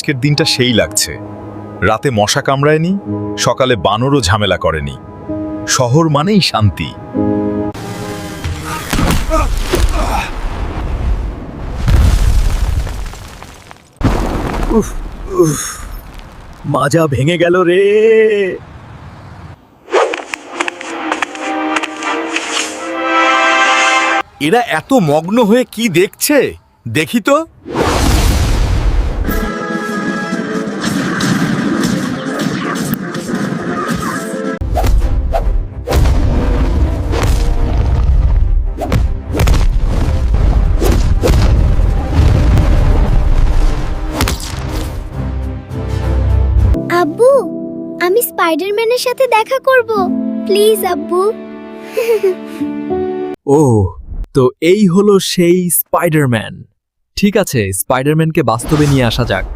আজকের দিনটা সেই লাগছে। রাতে মশা কামড়ায়নি, সকালে বানরও ঝামেলা করেনি। শহর মানেই শান্তি। মাজা ভেঙে গেল রে। এরা এত মগ্ন হয়ে কি দেখছে দেখি তো। আব্বু, আমি স্পাইডারম্যানের সাথে দেখা করব, প্লিজ আব্বু। ও, তো এই হলো সেই স্পাইডারম্যান। ঠিক আছে, স্পাইডারম্যানকে বাস্তবে নিয়ে আসা যাক।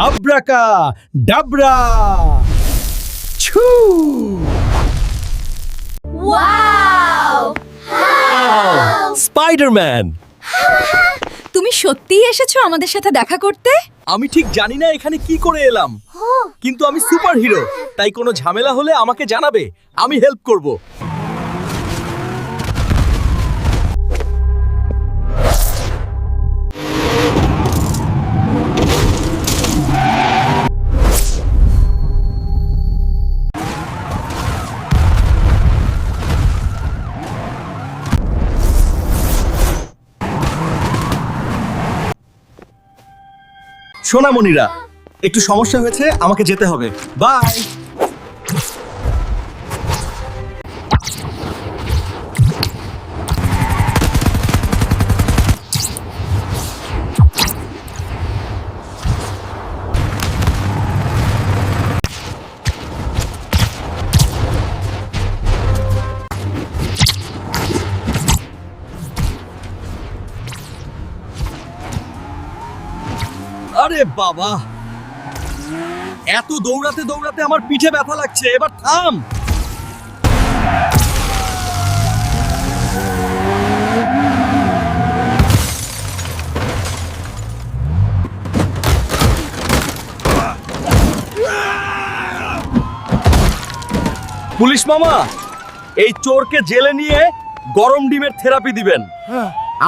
আব্রাকা ডাবরা ছু। ওয়াও! স্পাইডারম্যান, তুমি সত্যিই এসেছো আমাদের সাথে দেখা করতে? আমি ঠিক জানি না এখানে কি করে এলাম, কিন্তু আমি সুপারহিরো, তাই কোনো ঝামেলা হলে আমাকে জানাবে, আমি হেল্প করব। সোনামণিরা, একটু সমস্যা হয়েছে, আমাকে যেতে হবে, বাই। আরে বাবা, এত দৌড়াতে দৌড়াতে আমার পিঠে ব্যথা লাগছে, এবার থাম। পুলিশ মামা, এই চোরকে জেলে নিয়ে গরম ডিমের থেরাপি দিবেন।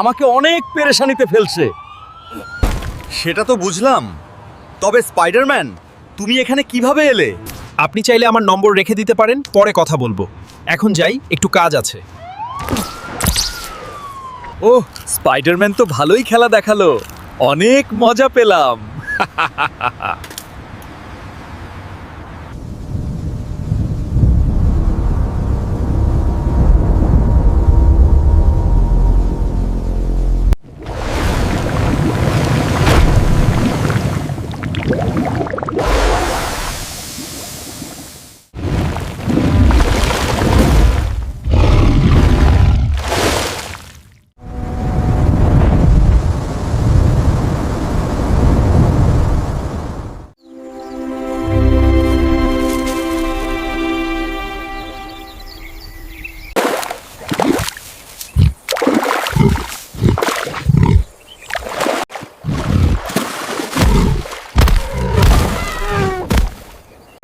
আমাকে অনেক পেরেশানিতে ফেলছে। সেটা তো বুঝলাম, তবে স্পাইডারম্যান তুমি এখানে কিভাবে এলে? আপনি চাইলে আমার নম্বর রেখে দিতে পারেন, পরে কথা বলবো। এখন যাই, একটু কাজ আছে। ওহ, স্পাইডারম্যান তো ভালোই খেলা দেখালো, অনেক মজা পেলাম।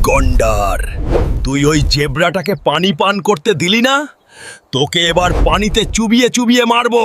গন্ডার, তুই ওই জেব্রাটাকে পানি পান করতে দিলি না? তোকে এবার পানিতে চুবিয়ে চুবিয়ে মারবো।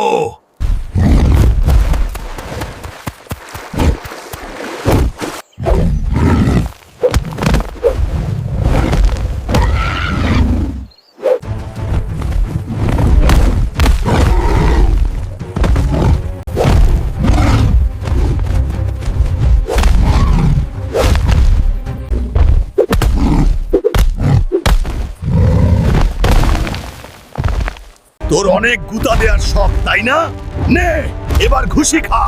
তোর অনেক গুতা দেওয়ার শখ, তাই না? নে, এবার ঘুষি খা।